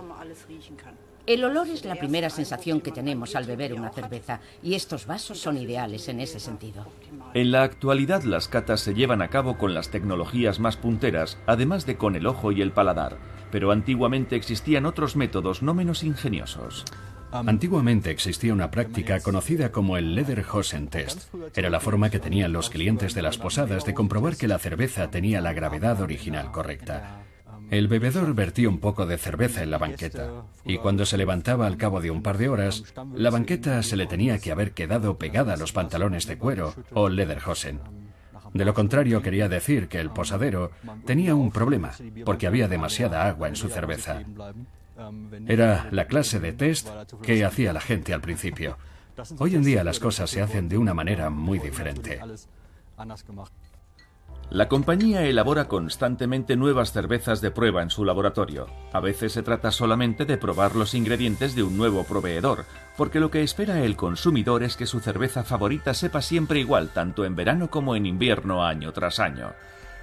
El olor es la primera sensación que tenemos al beber una cerveza y estos vasos son ideales en ese sentido. En la actualidad las catas se llevan a cabo con las tecnologías más punteras, además de con el ojo y el paladar, pero antiguamente existían otros métodos no menos ingeniosos. Antiguamente existía una práctica conocida como el Lederhosen Test. Era la forma que tenían los clientes de las posadas de comprobar que la cerveza tenía la gravedad original correcta. El bebedor vertía un poco de cerveza en la banqueta, y cuando se levantaba al cabo de un par de horas, la banqueta se le tenía que haber quedado pegada a los pantalones de cuero o Lederhosen. De lo contrario, quería decir que el posadero tenía un problema, porque había demasiada agua en su cerveza. Era la clase de test que hacía la gente al principio. Hoy en día las cosas se hacen de una manera muy diferente. La compañía elabora constantemente nuevas cervezas de prueba en su laboratorio. A veces se trata solamente de probar los ingredientes de un nuevo proveedor, porque lo que espera el consumidor es que su cerveza favorita sepa siempre igual, tanto en verano como en invierno, año tras año.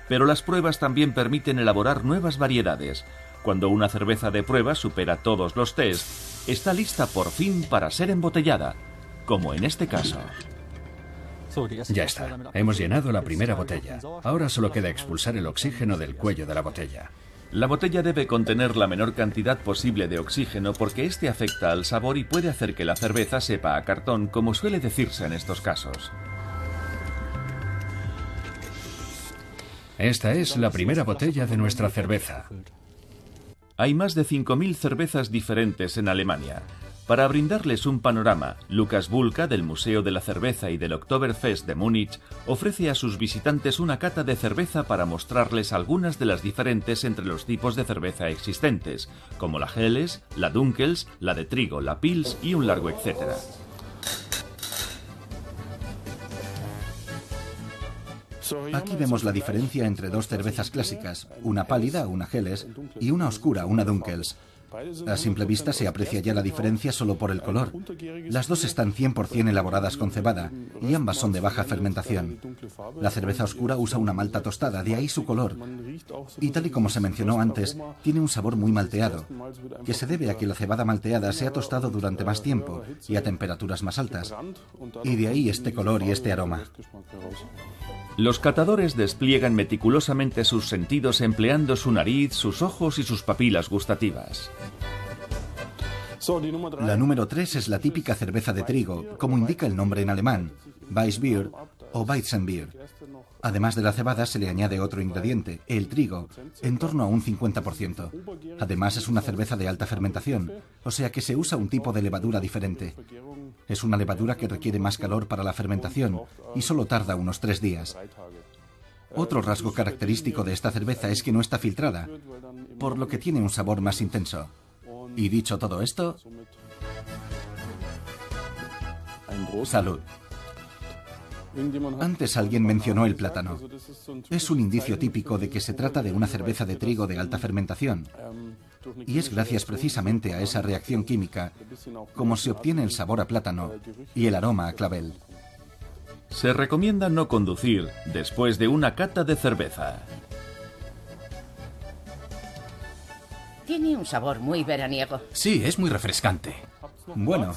Pero las pruebas también permiten elaborar nuevas variedades. Cuando una cerveza de prueba supera todos los tests, está lista por fin para ser embotellada, como en este caso. Ya está. Hemos llenado la primera botella. Ahora solo queda expulsar el oxígeno del cuello de la botella. La botella debe contener la menor cantidad posible de oxígeno porque este afecta al sabor y puede hacer que la cerveza sepa a cartón, como suele decirse en estos casos. Esta es la primera botella de nuestra cerveza. Hay más de 5.000 cervezas diferentes en Alemania. Para brindarles un panorama, Lukas Bulka, del Museo de la Cerveza y del Oktoberfest de Múnich, ofrece a sus visitantes una cata de cerveza para mostrarles algunas de las diferentes entre los tipos de cerveza existentes, como la Helles, la Dunkels, la de trigo, la Pils y un largo etcétera. Aquí vemos la diferencia entre dos cervezas clásicas, una pálida, una Helles, y una oscura, una Dunkels. A simple vista se aprecia ya la diferencia solo por el color. Las dos están 100% elaboradas con cebada y ambas son de baja fermentación. La cerveza oscura usa una malta tostada, de ahí su color. Y tal y como se mencionó antes, tiene un sabor muy malteado, que se debe a que la cebada malteada se ha tostado durante más tiempo y a temperaturas más altas. Y de ahí este color y este aroma. Los catadores despliegan meticulosamente sus sentidos empleando su nariz, sus ojos y sus papilas gustativas. La número 3 es la típica cerveza de trigo, como indica el nombre en alemán, Weissbier o Weizenbier. Además de la cebada se le añade otro ingrediente, el trigo, en torno a un 50%. Además es una cerveza de alta fermentación, o sea que se usa un tipo de levadura diferente. Es una levadura que requiere más calor para la fermentación y solo tarda unos 3 días. Otro rasgo característico de esta cerveza es que no está filtrada, por lo que tiene un sabor más intenso. Y dicho todo esto, salud. Antes alguien mencionó el plátano. Es un indicio típico de que se trata de una cerveza de trigo de alta fermentación. Y es gracias precisamente a esa reacción química como se obtiene el sabor a plátano y el aroma a clavel. Se recomienda no conducir después de una cata de cerveza. Tiene un sabor muy veraniego. Sí, es muy refrescante. Bueno,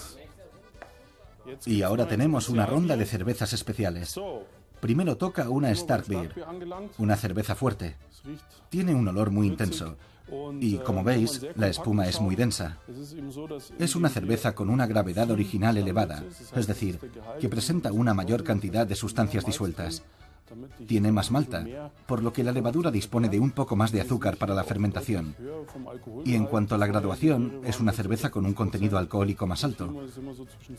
y ahora tenemos una ronda de cervezas especiales. Primero toca una Starkbier, una cerveza fuerte. Tiene un olor muy intenso. Y como veis, la espuma es muy densa. Es una cerveza con una gravedad original elevada, es decir, que presenta una mayor cantidad de sustancias disueltas. Tiene más malta, por lo que la levadura dispone de un poco más de azúcar para la fermentación. Y en cuanto a la graduación, es una cerveza con un contenido alcohólico más alto.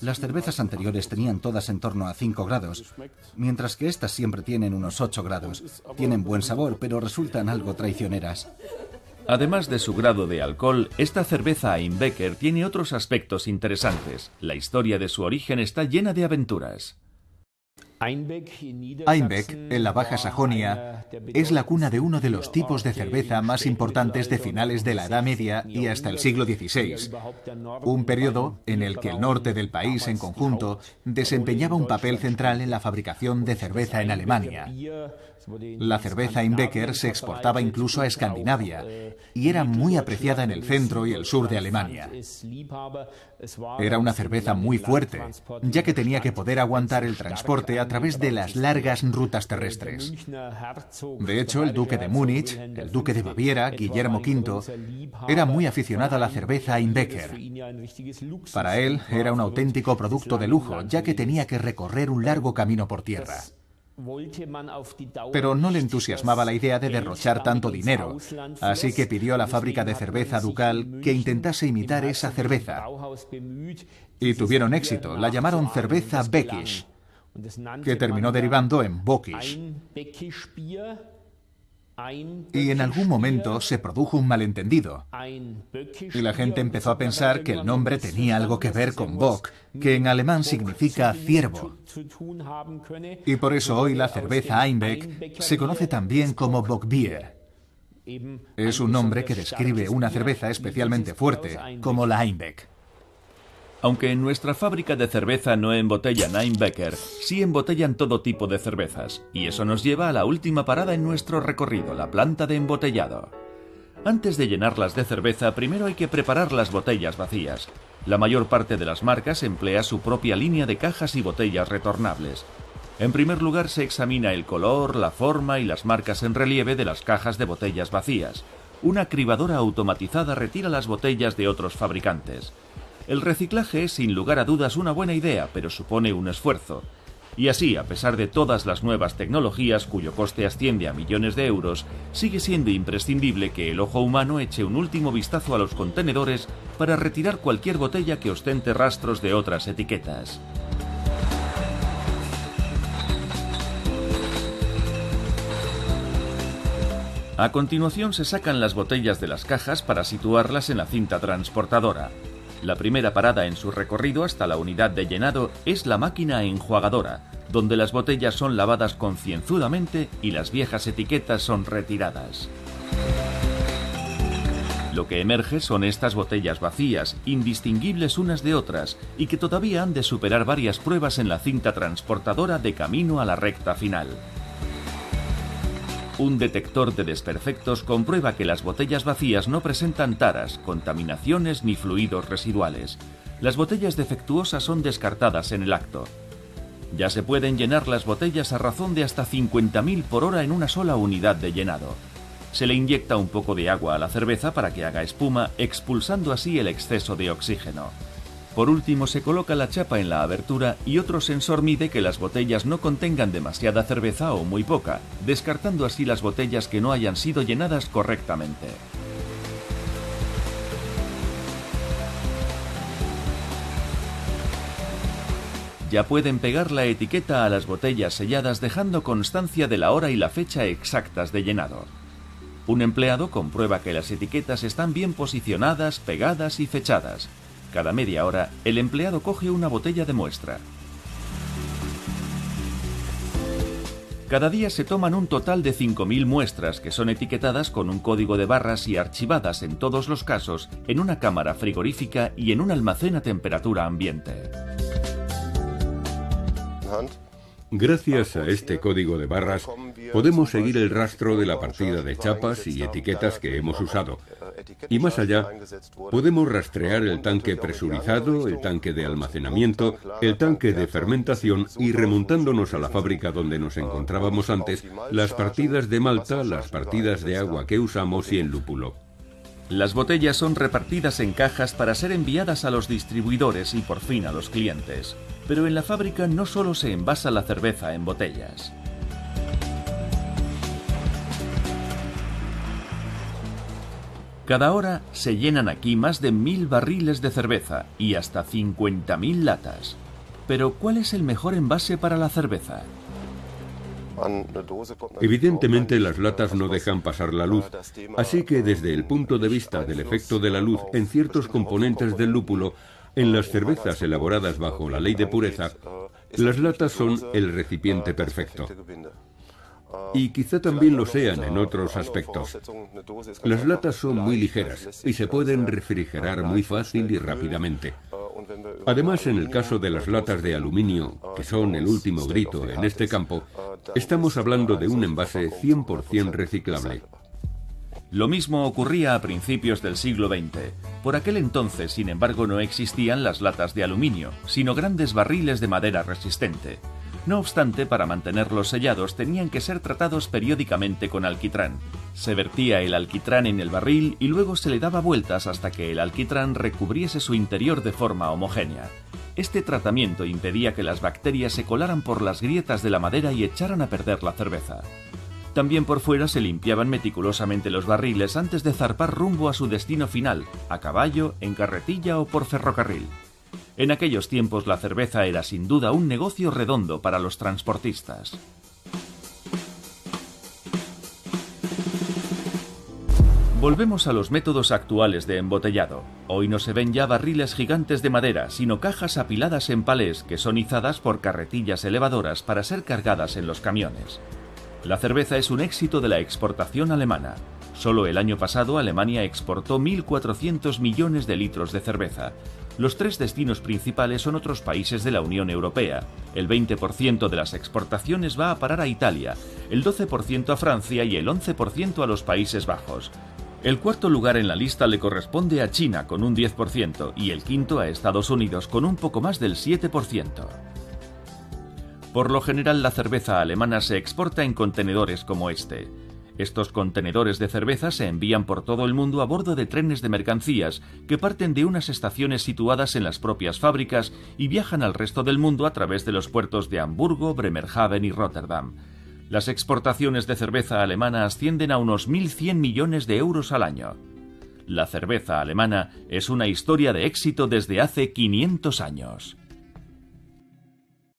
Las cervezas anteriores tenían todas en torno a 5 grados, mientras que estas siempre tienen unos 8 grados. Tienen buen sabor, pero resultan algo traicioneras. Además de su grado de alcohol, esta cerveza Einbecker tiene otros aspectos interesantes. La historia de su origen está llena de aventuras. Einbeck, en la Baja Sajonia, es la cuna de uno de los tipos de cerveza más importantes de finales de la Edad Media y hasta el siglo XVI, un periodo en el que el norte del país en conjunto desempeñaba un papel central en la fabricación de cerveza en Alemania. La cerveza Einbecker se exportaba incluso a Escandinavia y era muy apreciada en el centro y el sur de Alemania. Era una cerveza muy fuerte, ya que tenía que poder aguantar el transporte a través de las largas rutas terrestres. De hecho, el duque de Múnich, el duque de Baviera, Guillermo V, era muy aficionado a la cerveza Einbecker. Para él era un auténtico producto de lujo, ya que tenía que recorrer un largo camino por tierra. Pero no le entusiasmaba la idea de derrochar tanto dinero, así que pidió a la fábrica de cerveza ducal que intentase imitar esa cerveza. Y tuvieron éxito, la llamaron cerveza Beckisch, que terminó derivando en Bockisch. Y en algún momento se produjo un malentendido, y la gente empezó a pensar que el nombre tenía algo que ver con Bock, que en alemán significa ciervo. Y por eso hoy la cerveza Einbeck se conoce también como Bockbier. Es un nombre que describe una cerveza especialmente fuerte, como la Einbeck. Aunque en nuestra fábrica de cerveza no embotellan Einbecker, sí embotellan todo tipo de cervezas, y eso nos lleva a la última parada en nuestro recorrido, la planta de embotellado. Antes de llenarlas de cerveza, primero hay que preparar las botellas vacías. La mayor parte de las marcas emplea su propia línea de cajas y botellas retornables. En primer lugar se examina el color, la forma y las marcas en relieve de las cajas de botellas vacías. Una cribadora automatizada retira las botellas de otros fabricantes. El reciclaje es sin lugar a dudas una buena idea, pero supone un esfuerzo. Y así, a pesar de todas las nuevas tecnologías cuyo coste asciende a millones de euros, sigue siendo imprescindible que el ojo humano eche un último vistazo a los contenedores para retirar cualquier botella que ostente rastros de otras etiquetas. A continuación se sacan las botellas de las cajas para situarlas en la cinta transportadora. La primera parada en su recorrido hasta la unidad de llenado es la máquina enjuagadora, donde las botellas son lavadas concienzudamente y las viejas etiquetas son retiradas. Lo que emerge son estas botellas vacías, indistinguibles unas de otras, y que todavía han de superar varias pruebas en la cinta transportadora de camino a la recta final. Un detector de desperfectos comprueba que las botellas vacías no presentan taras, contaminaciones ni fluidos residuales. Las botellas defectuosas son descartadas en el acto. Ya se pueden llenar las botellas a razón de hasta 50.000 por hora en una sola unidad de llenado. Se le inyecta un poco de agua a la cerveza para que haga espuma, expulsando así el exceso de oxígeno. Por último, se coloca la chapa en la abertura y otro sensor mide que las botellas no contengan demasiada cerveza o muy poca, descartando así las botellas que no hayan sido llenadas correctamente. Ya pueden pegar la etiqueta a las botellas selladas dejando constancia de la hora y la fecha exactas de llenado. Un empleado comprueba que las etiquetas están bien posicionadas, pegadas y fechadas. Cada media hora, el empleado coge una botella de muestra. Cada día se toman un total de 5.000 muestras que son etiquetadas con un código de barras y archivadas en todos los casos en una cámara frigorífica y en un almacén a temperatura ambiente. Gracias a este código de barras, podemos seguir el rastro de la partida de chapas y etiquetas que hemos usado. Y más allá, podemos rastrear el tanque presurizado, el tanque de almacenamiento, el tanque de fermentación y, remontándonos a la fábrica donde nos encontrábamos antes, las partidas de malta, las partidas de agua que usamos y el lúpulo. Las botellas son repartidas en cajas para ser enviadas a los distribuidores y por fin a los clientes. Pero en la fábrica no solo se envasa la cerveza en botellas. Cada hora se llenan aquí más de 1000 barriles de cerveza y hasta 50.000 latas. Pero ¿cuál es el mejor envase para la cerveza? Evidentemente las latas no dejan pasar la luz, así que desde el punto de vista del efecto de la luz en ciertos componentes del lúpulo, en las cervezas elaboradas bajo la ley de pureza, las latas son el recipiente perfecto. Y quizá también lo sean en otros aspectos. Las latas son muy ligeras y se pueden refrigerar muy fácil y rápidamente. Además, en el caso de las latas de aluminio, que son el último grito en este campo, estamos hablando de un envase 100% reciclable. Lo mismo ocurría a principios del siglo XX. Por aquel entonces, sin embargo, no existían las latas de aluminio, sino grandes barriles de madera resistente. No obstante, para mantenerlos sellados tenían que ser tratados periódicamente con alquitrán. Se vertía el alquitrán en el barril y luego se le daba vueltas hasta que el alquitrán recubriese su interior de forma homogénea. Este tratamiento impedía que las bacterias se colaran por las grietas de la madera y echaran a perder la cerveza. También por fuera se limpiaban meticulosamente los barriles antes de zarpar rumbo a su destino final, a caballo, en carretilla o por ferrocarril. En aquellos tiempos la cerveza era sin duda un negocio redondo para los transportistas. Volvemos a los métodos actuales de embotellado. Hoy no se ven ya barriles gigantes de madera, sino cajas apiladas en palés que son izadas por carretillas elevadoras para ser cargadas en los camiones. La cerveza es un éxito de la exportación alemana. Solo el año pasado Alemania exportó 1.400 millones de litros de cerveza. Los 3 destinos principales son otros países de la Unión Europea. El 20% de las exportaciones va a parar a Italia, el 12% a Francia y el 11% a los Países Bajos. El cuarto lugar en la lista le corresponde a China con un 10% y el quinto a Estados Unidos con un poco más del 7%. Por lo general la cerveza alemana se exporta en contenedores como este. Estos contenedores de cerveza se envían por todo el mundo a bordo de trenes de mercancías que parten de unas estaciones situadas en las propias fábricas y viajan al resto del mundo a través de los puertos de Hamburgo, Bremerhaven y Rotterdam. Las exportaciones de cerveza alemana ascienden a unos 1.100 millones de euros al año. La cerveza alemana es una historia de éxito desde hace 500 años.